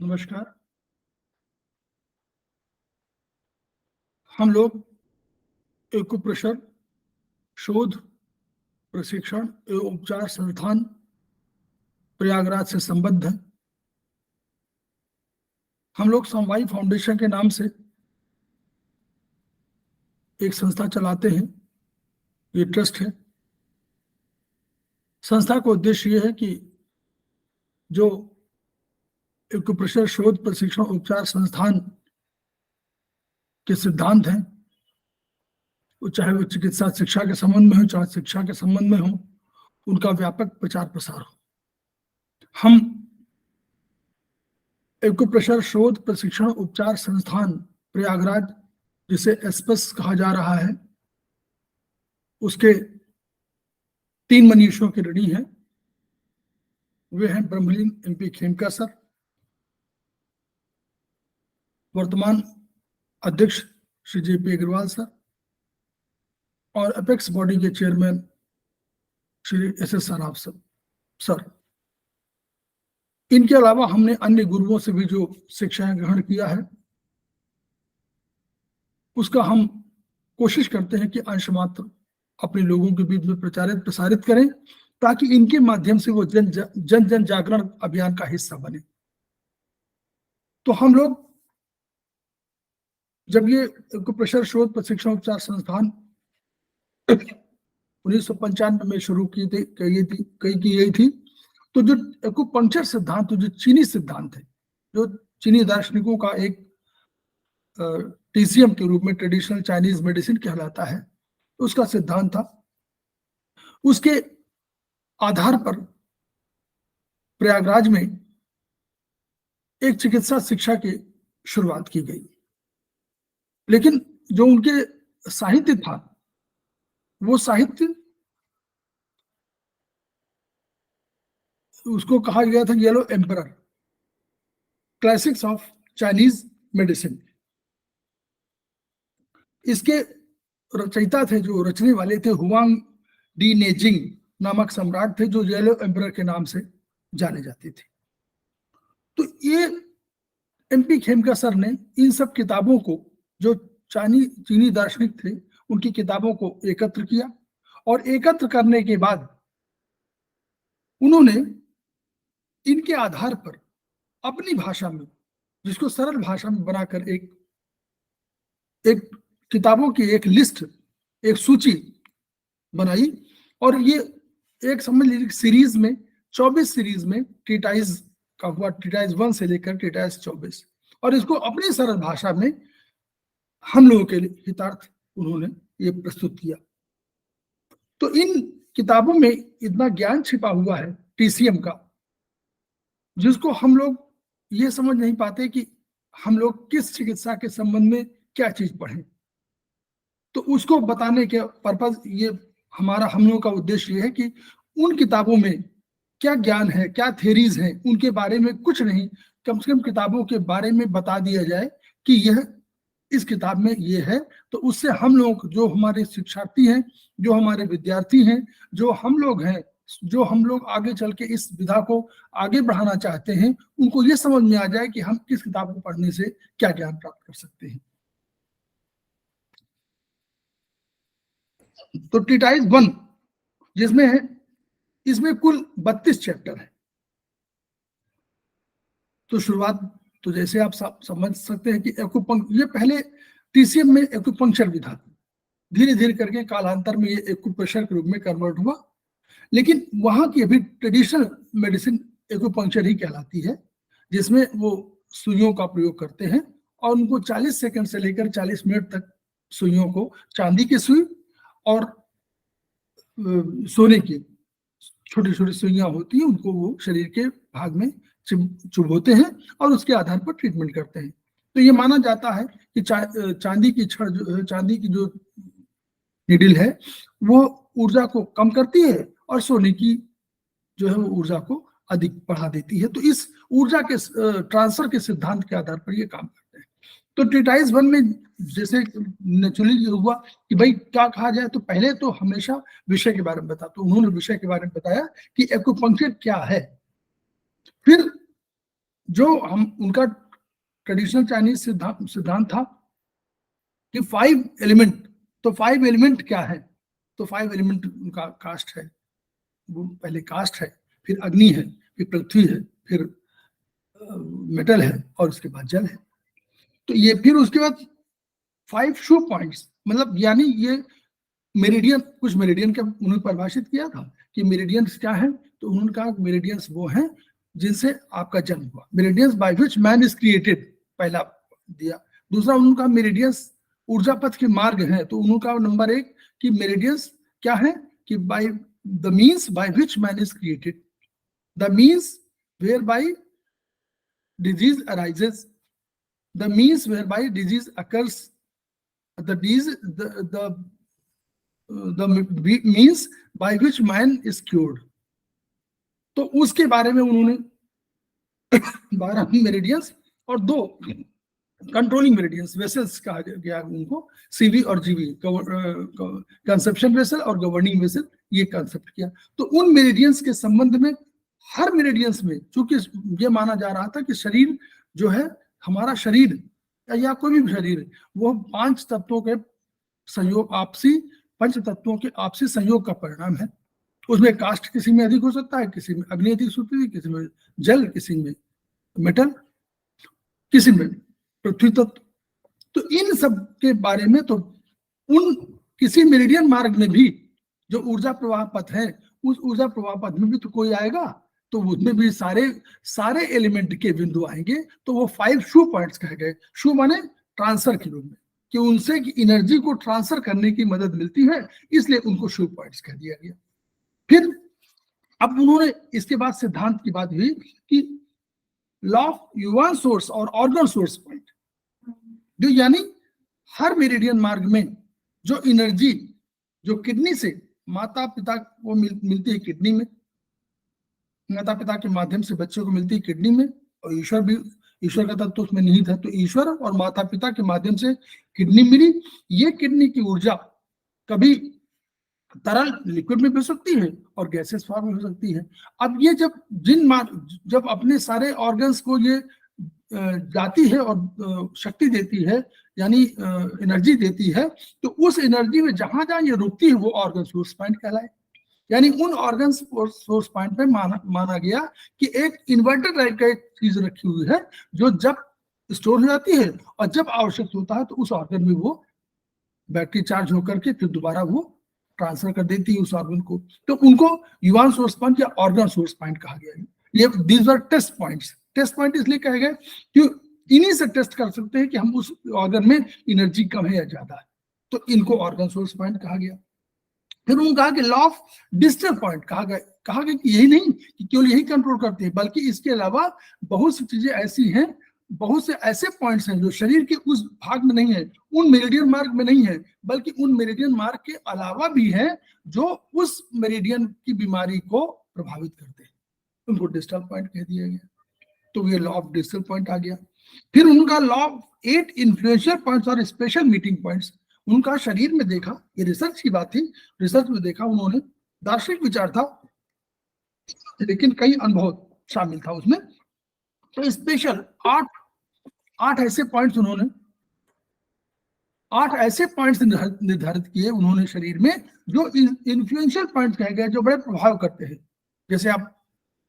नमस्कार। हम लोग एक्यूप्रेशर शोध प्रशिक्षण एवं उपचार संस्थान प्रयागराज से संबद्ध है। हम लोग समवायी फाउंडेशन के नाम से एक संस्था चलाते हैं। ये ट्रस्ट है। संस्था का उद्देश्य ये है कि जो एक्यूप्रेशर शोध प्रशिक्षण उपचार संस्थान के सिद्धांत हैं, वो चाहे वो चिकित्सा शिक्षा के संबंध में हो, चाहे शिक्षा के संबंध में हो, उनका व्यापक प्रचार प्रसार हो। हम एक्यूप्रेशर शोध प्रशिक्षण उपचार संस्थान प्रयागराज, जिसे एस्पस कहा जा रहा है, उसके 3 मनीषियों के ऋणी हैं। वे हैं ब्रह्मलीन MP खेमका सर, वर्तमान अध्यक्ष श्री JP अग्रवाल सर, और अपेक्स बॉडी के chairman Shri SS Saraf sir. इनके अलावा हमने अन्य गुरुओं से भी जो शिक्षाएं ग्रहण किया है, उसका हम कोशिश करते हैं कि अंश मात्र अपने लोगों के बीच में प्रसारित करें, ताकि इनके माध्यम से वो जन जागरण अभियान का हिस्सा बने। तो हम लोग जब ये एक्यूप्रेशर शोध प्रशिक्षण उपचार संस्थान 1995 में शुरू की गई थी, तो जो एक्यूपंक्चर सिद्धांत, जो चीनी सिद्धांत है, जो चीनी दार्शनिकों का एक TCM के रूप में ट्रेडिशनल चाइनीज मेडिसिन कहलाता है, उसका सिद्धांत था। उसके आधार पर प्रयागराज में एक चिकित्सा शिक्षा की शुरुआत की गई। लेकिन जो उनके साहित्य था, वो साहित्य उसको कहा गया था yellow emperor, classics of Chinese medicine. इसके रचयिता थे, जो रचने वाले थे, हुआंग डी नेजिंग नामक सम्राट थे, जो येलो एम्परर के नाम से जाने जाते थे। तो ये MP खेमका सर ने इन सब किताबों को, जो चीनी दार्शनिक थे, उनकी किताबों को एकत्र किया, और एकत्र करने के बाद उन्होंने इनके आधार पर अपनी भाषा में, जिसको सरल भाषा में बनाकर एक किताबों की एक लिस्ट, एक सूची बनाई। और ये एक समझ लीजिए सीरीज में 24 सीरीज में ट्रीटाइज का हुआ, ट्रीटाइज 1 से लेकर ट्रीटाइज 24, और इसको अपनी सरल भाषा में हम लोगों के हितार्थ उन्होंने ये प्रस्तुत किया। तो इन किताबों में इतना ज्ञान छिपा हुआ है TCM का, जिसको हम लोग ये समझ नहीं पाते कि हम लोग किस चिकित्सा के संबंध में क्या चीज पढ़ें। तो उसको बताने के पर्पज ये हम लोगों का उद्देश्य ये है कि उन किताबों में क्या ज्ञान है, क्या थ्योरीज हैं, उनके बारे में कुछ नहीं, कम से कम किताबों के बारे में बता दिया जाए कि यह इस किताब में ये है। तो उससे हम लोग, जो हमारे शिक्षार्थी हैं, जो हमारे विद्यार्थी हैं, जो हम लोग हैं, जो हम लोग आगे चल के इस विधा को आगे बढ़ाना चाहते हैं, उनको ये समझ में आ जाए कि हम किस किताब को पढ़ने से क्या ज्ञान प्राप्त कर सकते हैं। तो ट्रीटाइज 1 जिसमें है, इसमें कुल 32 चैप्टर है। तो शुरुआत तो जैसे आप समझ सकते हैं कि ये पहले TCM में एक्यूपंक्चर विधा थी, धीरे धीरे करके कालांतर में ये एक्यूप्रेशर के रूप में कन्वर्ट हुआ। लेकिन वहां की अभी ट्रेडिशनल मेडिसिन एक्यूपंक्चर ही कहलाती है, जिसमें वो सुइयों का प्रयोग करते हैं, और उनको 40 सेकंड से लेकर 40 मिनट तक सुइयों को, चांदी की सुई और सोने की छोटी छोटी सुइयां होती हैं, उनको वो शरीर के भाग में चुभोते हैं और उसके आधार पर ट्रीटमेंट करते हैं। तो ये माना जाता है कि चांदी की छड़, चांदी की जो निडिल है, वो ऊर्जा को कम करती है, और सोने की जो है वो ऊर्जा को अधिक बढ़ा देती है। तो इस ऊर्जा के ट्रांसफर के सिद्धांत के आधार पर ये काम करते हैं। तो ट्रीटाइज 1 में जैसे नेचुरली हुआ कि भाई क्या कहा जाए, तो पहले तो हमेशा विषय के बारे में बता, तो उन्होंने विषय के बारे में बताया कि एक्यूपंक्चर क्या है। फिर जो हम उनका ट्रेडिशनल चाइनीज सिद्धांत था कि 5 एलिमेंट, तो 5 एलिमेंट क्या है, तो 5 एलिमेंट उनका कास्ट है, वो पहले कास्ट है, फिर अग्नि है, फिर पृथ्वी है, फिर मेटल है और उसके बाद जल है। तो ये फिर उसके बाद 5 शू पॉइंट्स, मतलब यानी ये मेरिडियन, कुछ मेरिडियन का उन्होंने परिभाषित किया था कि मेरिडियंस क्या है, तो उन्होंने कहा मेरिडियंस वो हैं जिनसे आपका जन्म हुआ, meridians bye which man is created, पहला दिया। दूसरा उनका मेरिडियंस ऊर्जा पथ के मार्ग हैं, तो उनका नंबर 1 कि मेरिडियंस क्या है कि by the means by which man is created, the means where by disease arises, the means whereby disease occurs, the means by which man is cured। तो उसके बारे में उन्होंने 12 मेरिडियंस और 2 कंट्रोलिंग मेरिडियंस वेसल्स कहा गया उनको, सीवी और जीवी, कंसेप्शन वेसल और गवर्निंग वेसल, ये कंसेप्ट किया। तो उन मेरिडियंस के संबंध में हर मेरिडियंस में, चूंकि ये माना जा रहा था कि शरीर जो है, हमारा शरीर या कोई भी शरीर, वो 5 तत्वों के संयोग, आपसी 5 तत्वों के आपसी संयोग का परिणाम है। उसमें कास्ट किसी में अधिक हो सकता है, किसी में अग्नि अधिक होती है, किसी में जल, किसी में मेटल, किसी में पृथ्वी तत्व। तो इन सब के बारे में, तो उन किसी मेरिडियन मार्ग में भी जो ऊर्जा प्रवाह पथ है, उस ऊर्जा प्रवाह पथ में भी तो कोई आएगा, तो उसमें भी सारे एलिमेंट के बिंदु आएंगे। तो वो 5 शू पॉइंट्स कहे गए। शू माने ट्रांसफर के रूप में, कि उनसे एनर्जी को ट्रांसफर करने की मदद मिलती है, इसलिए उनको शू पॉइंट्स कह दिया गया। फिर अब उन्होंने इसके बाद सिद्धांत की बात हुई कि लॉ ऑफ युवान सोर्स और ऑर्गन सोर्स पॉइंट, जो यानी हर मेरिडियन मार्ग में जो एनर्जी जो किडनी से माता पिता को मिलती है, किडनी में, माता पिता के माध्यम से बच्चों को मिलती है किडनी में, और ईश्वर भी, ईश्वर का तत्व उसमें निहित है, तो ईश्वर और माता पिता के माध्यम से किडनी मिली। ये किडनी की ऊर्जा कभी तरल लिक्विड में भी हो सकती है और गैसेस फॉर्म में हो सकती है। अब ये जब अपने सारे ऑर्गन्स को ये जाती है और शक्ति देती है, यानी एनर्जी देती है, तो उस एनर्जी में जहां जहां ये रुकती है वो ऑर्गन सोर्स पॉइंट कहलाए। यानी उन ऑर्गन सोर्स पॉइंट पे माना गया कि एक इन्वर्टर टाइप का एक चीज रखी हुई है, जो जब स्टोर हो जाती है और जब आवश्यक होता है तो उस ऑर्गन में वो बैटरी चार्ज होकर के फिर दोबारा वो ट्रांसफर कर देती है उस ऑर्गन को। तो उनको युवान सोर्स पॉइंट या ऑर्गन सोर्स पॉइंट कहा गया है। ये these are test points. Test point इसलिए कहे गए कि इन्हीं से टेस्ट कर सकते हैं कि हम उस ऑर्गन में एनर्जी कम है या ज्यादा है, तो इनको ऑर्गन सोर्स पॉइंट कहा गया। फिर उन्होंने कहा कि लॉ ऑफ डिस्टल पॉइंट कहा गया कि यही नहीं कि केवल यही कंट्रोल करते हैं, बल्कि इसके अलावा बहुत सी चीजें ऐसी हैं, बहुत से ऐसे पॉइंट्स हैं जो शरीर के उस भाग में नहीं है, उन मेरिडियन मार्ग में नहीं है, बल्कि उन मेरिडियन मार्ग के अलावा भी हैं जो उस मेरिडियन की बीमारी को प्रभावित करते हैं, उनको डिस्टल पॉइंट कह दिया गया। तो ये लॉ ऑफ डिस्टल पॉइंट आ गया। फिर उनका लॉ ऑफ 8 इन्फ्लुएंशियल पॉइंट्स और स्पेशल मीटिंग पॉइंट्स, उनका शरीर में देखा, ये रिसर्च की बात थी, रिसर्च में देखा उन्होंने, दार्शनिक विचार था लेकिन कई अनुभव शामिल था उसमें। तो स्पेशल 8 ऐसे पॉइंट्स उन्होंने 8 ऐसे पॉइंट्स निर्धारित किए उन्होंने शरीर में, जो इन्फ्लुएंशियल पॉइंट्स कहे गए, जो बड़े प्रभाव करते हैं। जैसे आप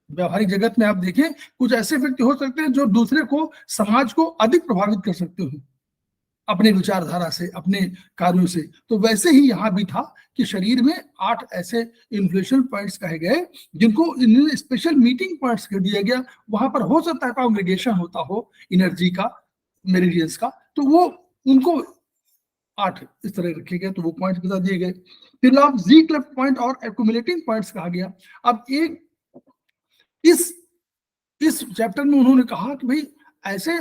व्यवहारिक जगत में आप देखें, कुछ ऐसे व्यक्ति हो सकते हैं जो दूसरे को, समाज को अधिक प्रभावित कर सकते हो अपने विचारधारा से, अपने कार्यों से। तो वैसे ही यहाँ भी था कि शरीर में 8 ऐसे इन्फ्लुएंशियल पॉइंट्स कहे गए, जिनको स्पेशल मीटिंग पॉइंट्स कह दिया गया। वहां पर हो सकता है कांग्रेगेशन होता हो एनर्जी का, मेरिडियंस का, तो वो उनको 8 इस तरह रखे गए, तो वो पॉइंट्स बता दिए गए। फिर लॉ ऑफ जी क्लब पॉइंट और एक्यूमुलेटिंग पॉइंट्स कहा गया। अब एक इस चैप्टर में उन्होंने कहा कि भाई ऐसे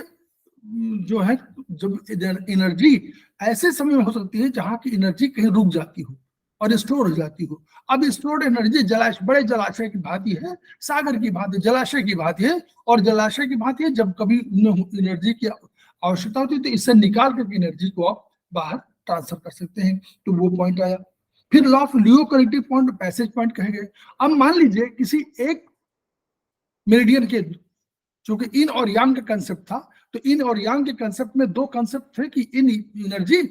जो है, जब एनर्जी ऐसे समय में हो सकती है जहां की एनर्जी कहीं रुक जाती हो और स्टोर हो जाती हो। अब स्टोर्ड एनर्जी बड़े जलाशय की भांति है, सागर की भांति, जलाशय की भांति है, और जलाशय की भांति है। जब कभी एनर्जी की आवश्यकता होती है, तो इससे निकाल करके एनर्जी को आप बाहर ट्रांसफर कर सकते हैं। तो वो पॉइंट आया। फिर law of Leo connective point, passage point कहे गए। अब मान लीजिए किसी एक मेरिडियन के, चूंकि इन और यांग का कंसेप्ट था, तो इन और यांग के कंसेप्ट में दो कंसेप्ट थे कि इन एनर्जी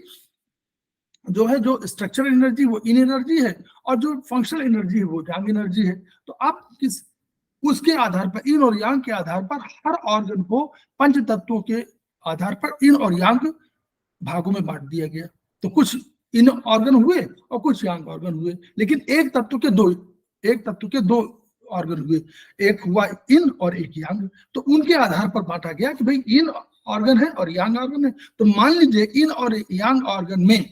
जो है, जो स्ट्रक्चरल एनर्जी वो इन एनर्जी है, और जो फंक्शनल एनर्जी है वो यांग एनर्जी है। तो आप किस उसके आधार पर, इन और यांग के आधार पर हर ऑर्गन को पंच तत्वों के आधार पर इन और यांग भागों में बांट दिया गया। तो कुछ इन ऑर्गन हुए और कुछ यांग ऑर्गन हुए, लेकिन एक तत्व के दो ऑर्गन हुए, एक हुआ इन और एक यांग। तो उनके आधार पर बांटा गया कि भाई इन ऑर्गन है और यांग ऑर्गन है। तो मान लीजिए इन और यांग ऑर्गन में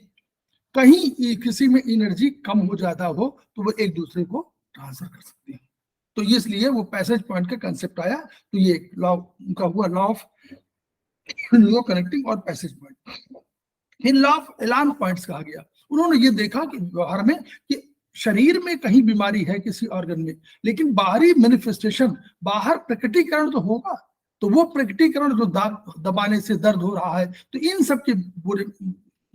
कहीं किसी में एनर्जी कम हो जाता हो तो वो एक दूसरे को ट्रांसफर कर सकते हैं। तो इसलिए वो पैसेज पॉइंट का कंसेप्ट आया। तो ये लॉ उनका हुआ लॉ ऑफ लियो कनेक्टिंग और पैसेज पॉइंट। फिर लॉ ऑफ एलार्म पॉइंट्स कहा गया। उन्होंने ये देखा कि व्यवहार में कि शरीर में कहीं बीमारी है किसी ऑर्गन में, लेकिन बाहरी मैनिफेस्टेशन, बाहर प्रकटीकरण तो होगा, तो वो प्रकटीकरण जो दबाने से दर्द हो रहा है, तो इन सब के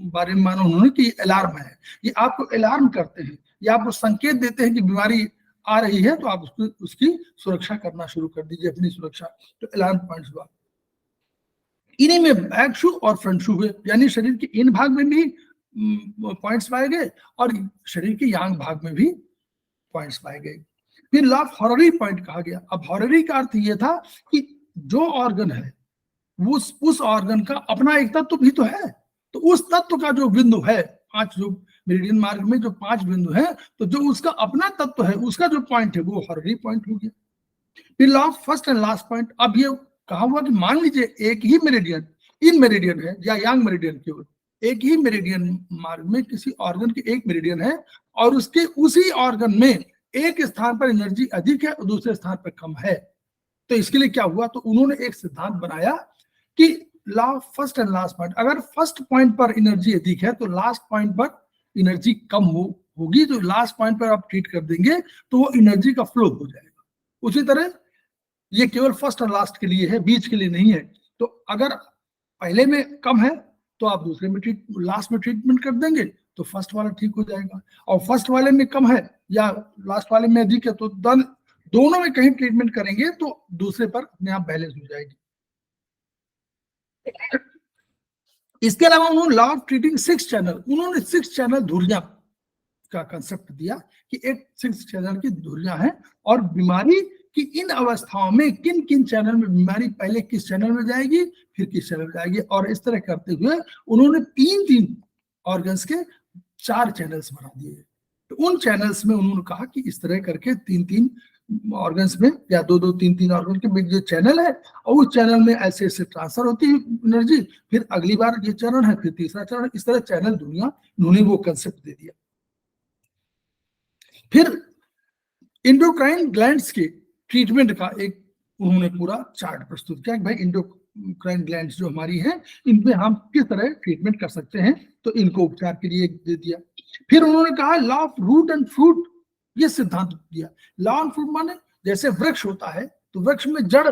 बारे में माना उन्होंने कि अलार्म है, ये आपको अलार्म करते हैं, या आपको संकेत देते हैं कि बीमारी आ रही है, तो आप उसकी सुरक्षा करना शुरू कर दीजिए, अपनी सुरक्षा। तो अलार्म पॉइंट्स हुआ। इन्हीं में बैक शू और फ्रंट शू हुए, यानी शरीर के इन भाग में भी पॉइंट्स पाए गए और शरीर के यांग भाग में भी पॉइंट्स पाए गए। फिर लॉ ऑफ हॉररी पॉइंट कहा गया। अब हॉररी का अर्थ यह था कि जो ऑर्गन है वो उस ऑर्गन का अपना एक तत्व भी तो है, तो उस तत्व का जो बिंदु है, पांच जो मेरिडियन मार्ग में जो 5 बिंदु है, तो जो उसका अपना तत्व है, उसका जो पॉइंट है वो हॉररी पॉइंट हो गया। फिर law of first and last point. अब ये कहा हुआ कि मान लीजिए एक ही मेरिडियन, इन मेरिडियन है या यांग मेरिडियन केवल, एक ही मेरिडियन मार्ग में किसी ऑर्गन के एक मेरिडियन है और उसके उसी ऑर्गन में एक स्थान पर एनर्जी अधिक है और दूसरे स्थान पर कम है। तो इसके लिए क्या हुआ, तो उन्होंने एक सिद्धांत बनाया कि law of first and last point, अगर फर्स्ट पॉइंट पर एनर्जी अधिक है तो लास्ट पॉइंट पर एनर्जी कम होगी, तो लास्ट पॉइंट पर आप ट्रीट कर देंगे तो वो एनर्जी का फ्लो हो जाएगा। उसी तरह ये केवल फर्स्ट और लास्ट के लिए है, बीच के लिए नहीं है। तो अगर पहले में कम है तो आप दूसरे में लास्ट में ट्रीटमेंट कर देंगे तो फर्स्ट वाला ठीक हो जाएगा, और फर्स्ट वाले में कम है या लास्ट वाले में अधिक है तो दोनों में कहीं ट्रीटमेंट करेंगे तो दूसरे पर अपने आप बैलेंस हो जाएगी। इसके अलावा उन्होंने लॉ ऑफ ट्रीटिंग 6 चैनल, उन्होंने 6 चैनल धुरियां का कंसेप्ट दिया कि एक 6 चैनल की धुरियां हैं और बीमारी कि इन अवस्थाओं में किन किन चैनल में बीमारी पहले किस चैनल में जाएगी फिर किस चैनल में जाएगी, और इस तरह करते हुए उन्होंने 3 ऑर्गन्स के 4 चैनल्स बना दिए। तो उन चैनल्स में उन्होंने कहा कि इस तरह करके 3 ऑर्गन्स में या 2 3 ऑर्गन के बीच जो चैनल है और उस चैनल में ऐसे ऐसे ट्रांसफर होती है एनर्जी, फिर अगली बार ये चरण है, फिर तीसरा चरण, इस तरह चैनल दुनिया उन्होंने वो कंसेप्ट दे दिया। फिर एंडोक्राइन ग्लैंड्स के ट्रीटमेंट का एक उन्होंने पूरा चार्ट प्रस्तुत किया कि भाई एंडोक्राइन ग्लैंड्स जो हमारी हैं इनमें हम किस तरह ट्रीटमेंट कर सकते हैं, तो इनको उपचार के लिए दे दिया। फिर उन्होंने कहा law of root and fruit, ये सिद्धांत दिया। लॉ ऑफ फ्रूट माने जैसे वृक्ष होता है तो वृक्ष में जड़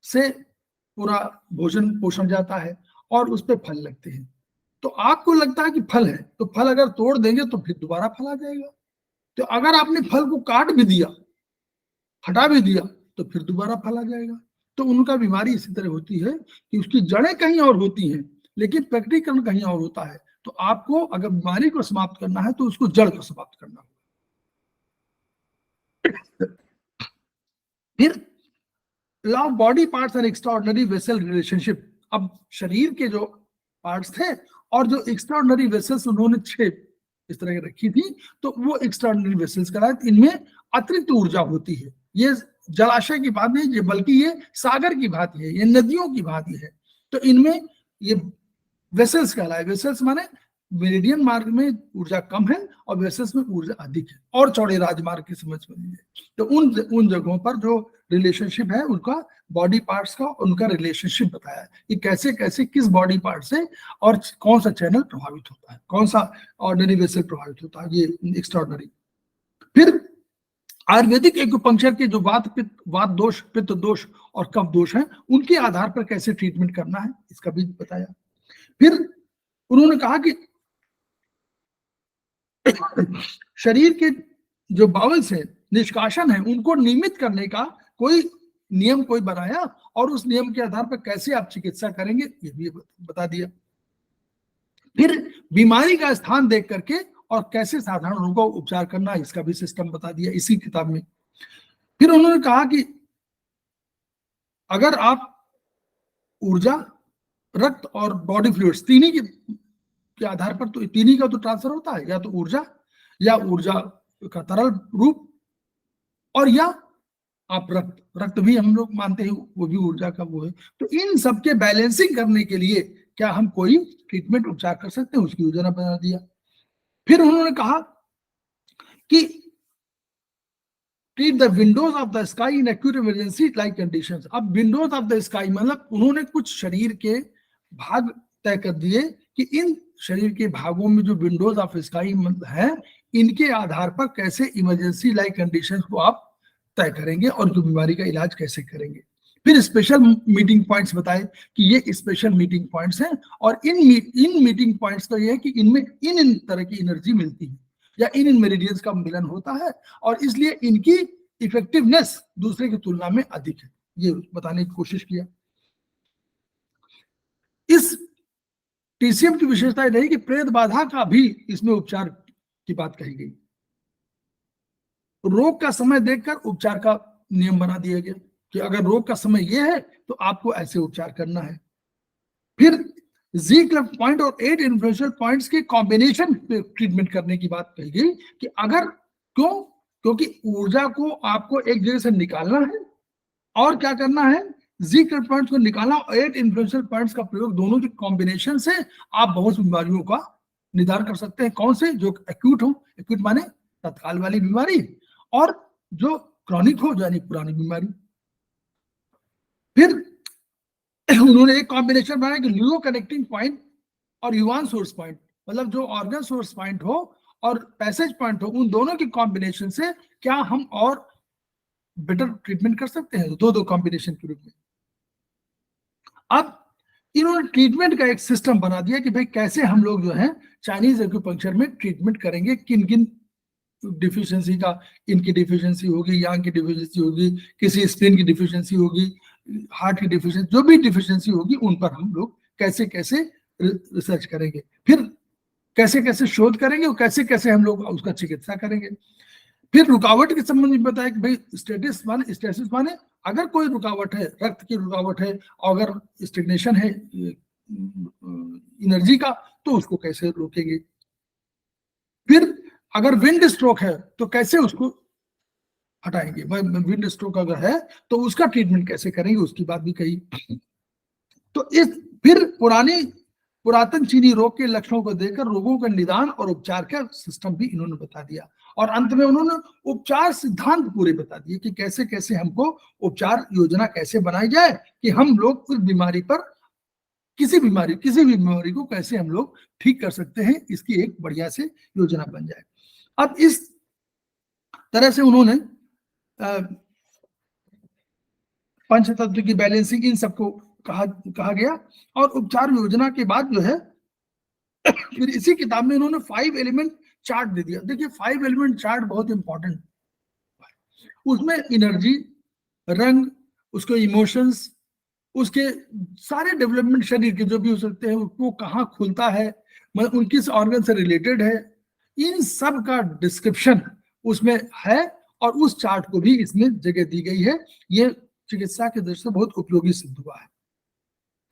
से पूरा भोजन पोषण जाता है और उस पर फल लगते हैं। तो आपको लगता है कि फल है, तो फल अगर तोड़ देंगे तो फिर दोबारा फल आ जाएगा। तो अगर आपने फल को काट भी दिया, हटा भी दिया, तो फिर दोबारा फल आ जाएगा। तो उनका बीमारी इसी तरह होती है कि उसकी जड़ें कहीं और होती हैं लेकिन प्रकटीकरण कहीं और होता है। तो आपको अगर बीमारी को समाप्त करना है तो उसको जड़ को समाप्त करना होगा। फिर law of body parts and extraordinary vessel relationship. अब शरीर के जो पार्ट्स थे और जो एक्स्ट्राऑर्डिनरी वेसल्स उन्होंने 6 इस तरह की रखी थी, तो वो एक्स्ट्राऑर्डिनरी वेसल्स कहलाते। इनमें अतिरिक्त ऊर्जा होती है, ये जलाशय की बात नहीं, बल्कि ये सागर की भांति है, ये नदियों की भांति है। तो इनमें ये वेसल्स कहलाए। वेसल्स माने मेरिडियन मार्ग में ऊर्जा कम है और वेसल्स में ऊर्जा अधिक है, और चौड़े राजमार्ग की समझ बनी है। तो उन जगहों पर जो रिलेशनशिप है उनका बॉडी पार्ट्स का उनका रिलेशनशिप बताया है कि कैसे कैसे किस बॉडी पार्ट से और कौन सा चैनल प्रभावित होता है, कौन सा ऑर्डिनरी वेसल प्रभावित होता है, ये एक्स्ट्राऑर्डिनरी। फिर आयुर्वेदिक एक्यूपंक्चर के जो वात दोष, पित्त दोष और कफ दोष हैं, उनके आधार पर कैसे ट्रीटमेंट करना है, इसका भी बताया। फिर उन्होंने कहा कि शरीर के जो बाउल से निष्कासन है उनको नियमित करने का कोई नियम कोई बनाया, और उस नियम के आधार पर कैसे आप चिकित्सा करेंगे ये भी बता दिया। फिर बीमारी का स्थान देख करके और कैसे साधारण रोगों का उपचार करना, इसका भी सिस्टम बता दिया इसी किताब में। फिर उन्होंने कहा कि अगर आप ऊर्जा, रक्त और बॉडी फ्लूइड्स तीनों के आधार पर, तो तीनों का तो ट्रांसफर होता है, या तो ऊर्जा या ऊर्जा का तरल रूप, और या आप रक्त भी हम लोग मानते हैं वो भी ऊर्जा का वो है। तो इन सबके बैलेंसिंग करने के लिए क्या हम कोई ट्रीटमेंट उपचार कर सकते हैं, उसकी योजना बना दिया। फिर उन्होंने कहा कि treat the Windows of the sky in acute emergency like conditions. अब विंडोज ऑफ द स्काई मतलब उन्होंने कुछ शरीर के भाग तय कर दिए कि इन शरीर के भागों में जो विंडोज ऑफ स्काई है, इनके आधार पर कैसे इमरजेंसी लाइक कंडीशंस को आप तय करेंगे और जो बीमारी का इलाज कैसे करेंगे। फिर स्पेशल मीटिंग पॉइंट्स बताए कि ये स्पेशल मीटिंग पॉइंट्स हैं, और इन मीटिंग पॉइंट्स का ये है कि इनमें इन तरह की एनर्जी मिलती है या इन मेरिडियंस का मिलन होता है, और इसलिए इनकी इफेक्टिवनेस दूसरे की तुलना में अधिक है, ये बताने की कोशिश किया। इस टीसीएम की विशेषता रही कि प्रेत बाधा का भी इसमें उपचार की बात कही गई। रोग का समय देखकर उपचार का नियम बना दिया गया कि अगर रोग का समय यह है तो आपको ऐसे उपचार करना है। फिर जी क्लब पॉइंट और 8 इन्फ्लुएंशियल पॉइंट्स के कॉम्बिनेशन पे ट्रीटमेंट करने की बात कही गई कि अगर क्योंकि ऊर्जा को आपको एक जगह से निकालना है और क्या करना है, जी क्लब पॉइंट्स को निकालना, और 8 इन्फ्लुएंशियल पॉइंट्स का प्रयोग, दोनों के कॉम्बिनेशन से आप बहुत बीमारियों का निदान कर सकते हैं। कौन से? जो एक्यूट हो, एक्यूट माने तत्काल वाली बीमारी, और जो क्रॉनिक हो यानी पुरानी बीमारी। फिर उन्होंने एक कॉम्बिनेशन बनाया कि ल्यूरो कनेक्टिंग पॉइंट और युवान सोर्स पॉइंट, मतलब जो ऑर्गन सोर्स पॉइंट हो और पैसेज पॉइंट हो, उन दोनों के कॉम्बिनेशन से क्या हम और बेटर ट्रीटमेंट कर सकते हैं, दो कॉम्बिनेशन के रूप में। अब इन्होंने ट्रीटमेंट का एक सिस्टम बना दिया कि भाई कैसे हम लोग जो है चाइनीज एक्यूपंक्चर में ट्रीटमेंट करेंगे, किन किन डिफिशियंसी का, इनकी डिफिशियंसी होगी, यांग की डिफिशियंसी होगी, किसी स्प्लिन की डिफिशियंसी होगी, हार्ट की डिफिशियंसी, जो भी डिफिशियंसी होगी उन पर हम लोग कैसे कैसे रिसर्च करेंगे, फिर कैसे कैसे शोध करेंगे और कैसे कैसे हम लोग उसका चिकित्सा करेंगे। फिर रुकावट के संबंध में बताया कि भाई स्टेसिस माने अगर कोई रुकावट है, रक्त की रुकावट है, और अगर स्टेग्नेशन है एनर्जी का, तो उसको कैसे रोकेंगे। फिर अगर विंड स्ट्रोक है तो कैसे उसको हटाएंगे, विंड स्ट्रोक अगर है तो उसका ट्रीटमेंट कैसे करेंगे, उसकी बात भी कही। तो इस फिर पुरातन चीनी रोग के लक्षणों को देखकर रोगों का निदान और उपचार का सिस्टम भी इन्होंने बता दिया, और अंत में उन्होंने उपचार सिद्धांत पूरे बता दिए कि कैसे कैसे हमको उपचार योजना कैसे बनाई जाए कि हम लोग उस बीमारी पर, किसी भी बीमारी को कैसे हम लोग ठीक कर सकते हैं, इसकी एक बढ़िया से योजना बन जाए। अब इस तरह से उन्होंने पंचतत्व की बैलेंसिंग, इन सबको कहा गया, और उपचार योजना के बाद जो है फिर इसी किताब में इन्होंने 5 एलिमेंट चार्ट दे दिया। देखिए 5 एलिमेंट चार्ट बहुत इंपॉर्टेंट, उसमें एनर्जी, रंग, उसके इमोशंस, उसके सारे डेवलपमेंट शरीर के जो भी हो सकते हैं, वो कहाँ खुलता है, मतलब उनकी ऑर्गन से रिलेटेड है, इन सब का डिस्क्रिप्शन उसमें है, और उस चार्ट को भी इसमें जगह दी गई है। ये चिकित्सा के दृष्टि से बहुत उपयोगी सिद्ध हुआ है।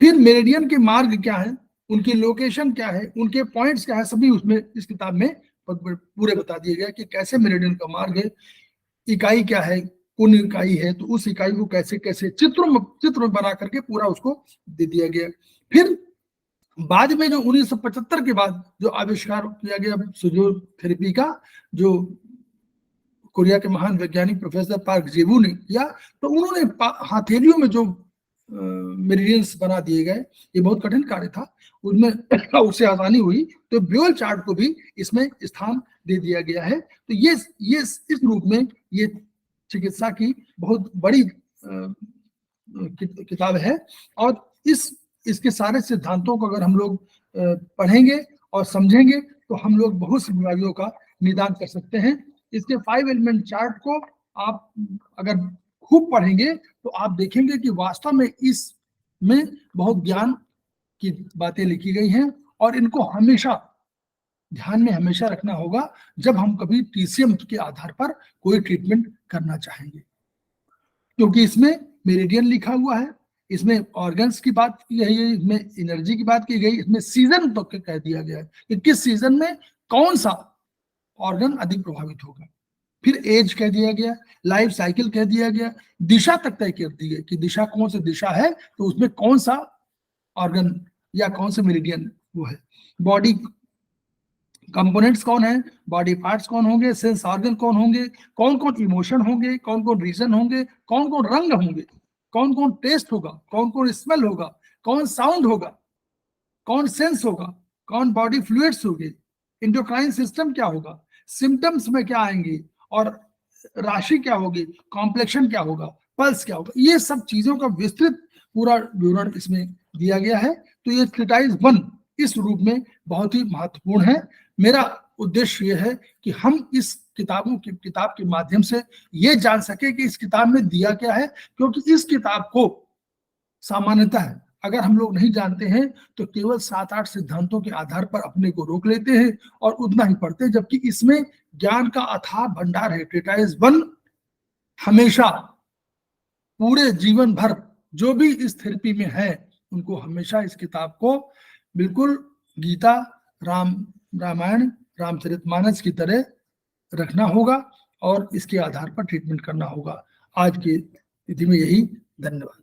फिर मेरिडियन के मार्ग क्या है, उनकी लोकेशन क्या है, उनके पॉइंट्स क्या है, सभी उसमें इस किताब में पूरे बता दिए गए कि कैसे मेरिडियन का मार्ग है, इकाई क्या है, कौन इकाई है, तो उस इकाई को कैसे कैसे चित्र में बना करके पूरा उसको दे दिया गया। फिर बाद में जो 1975 के बाद जो आविष्कार किया गया फिजियोथेरेपी का, जो कोरिया के महान वैज्ञानिक प्रोफेसर पार्क जेबू ने किया, तो उन्होंने हथेलियों में जो मेरिडियंस बना दिए गए। ये बहुत कठिन कार्य था, उसमें उससे आसानी हुई, तो ब्यूअल चार्ट को भी इसमें स्थान दे दिया गया है। तो ये इस रूप में ये चिकित्सा की बहुत बड़ी किताब है, और इसके सारे सिद्धांतों को अगर हम लोग पढ़ेंगे और समझेंगे तो हम लोग बहुत सी बीमारियों का निदान कर सकते हैं। इसके 5 एलिमेंट चार्ट को आप अगर खूब पढ़ेंगे तो आप देखेंगे कि वास्तव में इसमें बहुत ज्ञान की बातें लिखी गई हैं, और इनको हमेशा ध्यान में हमेशा रखना होगा जब हम कभी TCM के आधार पर कोई ट्रीटमेंट करना चाहेंगे, क्योंकि इसमें मेरिडियन लिखा हुआ है, इसमें ऑर्गन्स की बात की गई है, इसमें एनर्जी की बात की गई, इसमें सीजन तो कह दिया गया है कि किस सीजन में कौन सा ऑर्गन अधिक प्रभावित होगा, फिर एज कह दिया गया, लाइफ साइकिल कह दिया गया, दिशा तक तय कर दी गई कि दिशा कौन सी दिशा है तो उसमें कौन सा ऑर्गन या कौन से मेरिडियन वो है, बॉडी कंपोनेंट्स कौन है, बॉडी पार्ट्स कौन होंगे, सेंस ऑर्गन कौन होंगे, कौन कौन इमोशन होंगे, कौन कौन रीजन होंगे, कौन कौन रंग होंगे, कौन कौन टेस्ट होगा, कौन कौन स्मेल होगा, कौन साउंड होगा, कौन सेंस होगा, कौन बॉडी फ्लूइड्स होंगे, इंडोक्राइन सिस्टम क्या होगा, सिम्टम्स में क्या आएंगे, और राशि क्या होगी, कॉम्प्लेक्शन क्या होगा, पल्स क्या होगा, ये सब चीजों का विस्तृत पूरा विवरण इसमें दिया गया है। तो ये ट्रीटाइज 1 इस रूप में बहुत ही महत्वपूर्ण है। मेरा उद्देश्य ये है कि हम इस किताब के माध्यम से ये जान सके कि इस किताब में दिया क्या है, क्योंकि इस किताब को सामान्यतः अगर हम लोग नहीं जानते हैं तो केवल 7-8 सिद्धांतों के आधार पर अपने को रोक लेते हैं और उतना ही पढ़ते हैं, जबकि इसमें ज्ञान का अथाह भंडार है। ट्रीटाइज 1 हमेशा पूरे जीवन भर जो भी इस थेरेपी में है उनको हमेशा इस किताब को बिल्कुल गीता, रामायण, रामचरितमानस की तरह रखना होगा और इसके आधार पर ट्रीटमेंट करना होगा। आज की स्थिति में यही। धन्यवाद।